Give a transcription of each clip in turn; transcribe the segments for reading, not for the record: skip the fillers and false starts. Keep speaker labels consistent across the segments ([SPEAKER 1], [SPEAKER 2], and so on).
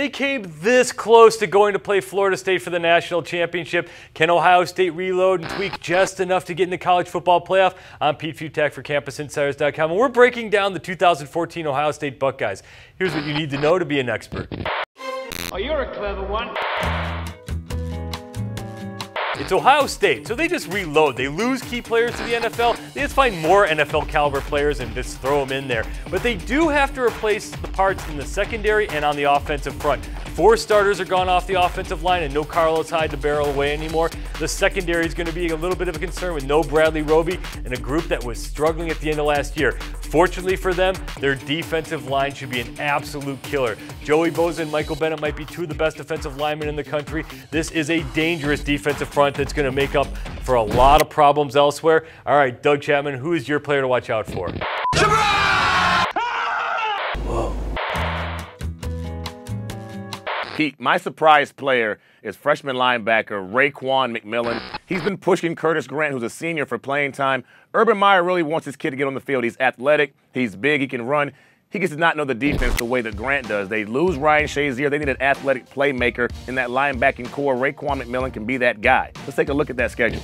[SPEAKER 1] They came this close to going to play Florida State for the national championship. Can Ohio State reload and tweak just enough to get in the college football playoff? I'm Pete Fiutak for CampusInsiders.com, and we're breaking down the 2014 Ohio State Buckeyes. Here's what you need to know to be an expert.
[SPEAKER 2] Oh, you're a clever one.
[SPEAKER 1] It's Ohio State, so they just reload. They lose key players to the NFL. They just find more NFL caliber players and just throw them in there. But they do have to replace the parts in the secondary and on the offensive front. 4 starters are gone off the offensive line and no Carlos Hyde to barrel away anymore. The secondary is going to be a little bit of a concern with no Bradley Roby and a group that was struggling at the end of last year. Fortunately for them, their defensive line should be an absolute killer. Joey Bosa and Michael Bennett might be 2 of the best defensive linemen in the country. This is a dangerous defensive front that's going to make up for a lot of problems elsewhere. All right, Doug Chapman, who is your player to watch out for?
[SPEAKER 3] Whoa. Pete, my surprise player is freshman linebacker Raekwon McMillan. He's been pushing Curtis Grant, who's a senior, for playing time. Urban Meyer really wants his kid to get on the field. He's athletic, he's big, he can run. He gets to not know the defense the way that Grant does. They lose Ryan Shazier. They need an athletic playmaker in that linebacking core. Raekwon McMillan can be that guy. Let's take a look at that schedule.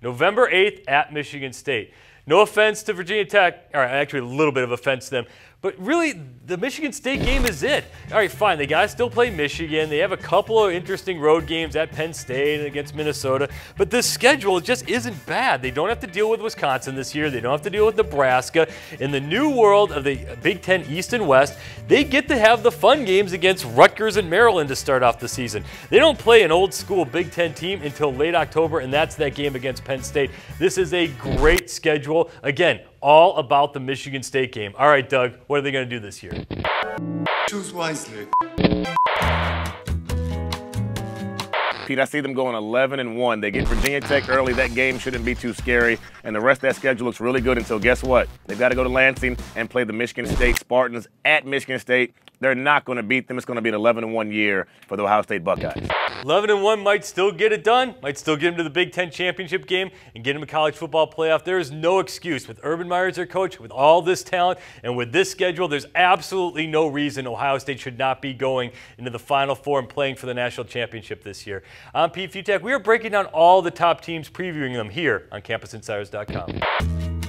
[SPEAKER 1] November 8th at Michigan State. No offense to Virginia Tech, or actually a little bit of offense to them, but really the Michigan State game is it. All right, fine, they gotta still play Michigan. They have a couple of interesting road games at Penn State and against Minnesota, but this schedule just isn't bad. They don't have to deal with Wisconsin this year. They don't have to deal with Nebraska. In the new world of the Big Ten East and West, they get to have the fun games against Rutgers and Maryland to start off the season. They don't play an old school Big Ten team until late October, and that's that game against Penn State. This is a great schedule. Again, all about the Michigan State game. All right, Doug, what are they going to do this year?
[SPEAKER 4] Choose wisely.
[SPEAKER 3] Pete, I see them going 11-1. They get Virginia Tech early. That game shouldn't be too scary. And the rest of that schedule looks really good until, guess what? They've got to go to Lansing and play the Michigan State Spartans at Michigan State. They're not going to beat them. It's going to be an 11-1 year for the Ohio State Buckeyes.
[SPEAKER 1] 11-1 might still get it done, might still get them to the Big Ten championship game and get them a college football playoff. There is no excuse with Urban Meyer as their coach, with all this talent, and with this schedule, there's absolutely no reason Ohio State should not be going into the Final Four and playing for the national championship this year. I'm Pete Fiutak. We are breaking down all the top teams, previewing them here on CampusInsiders.com.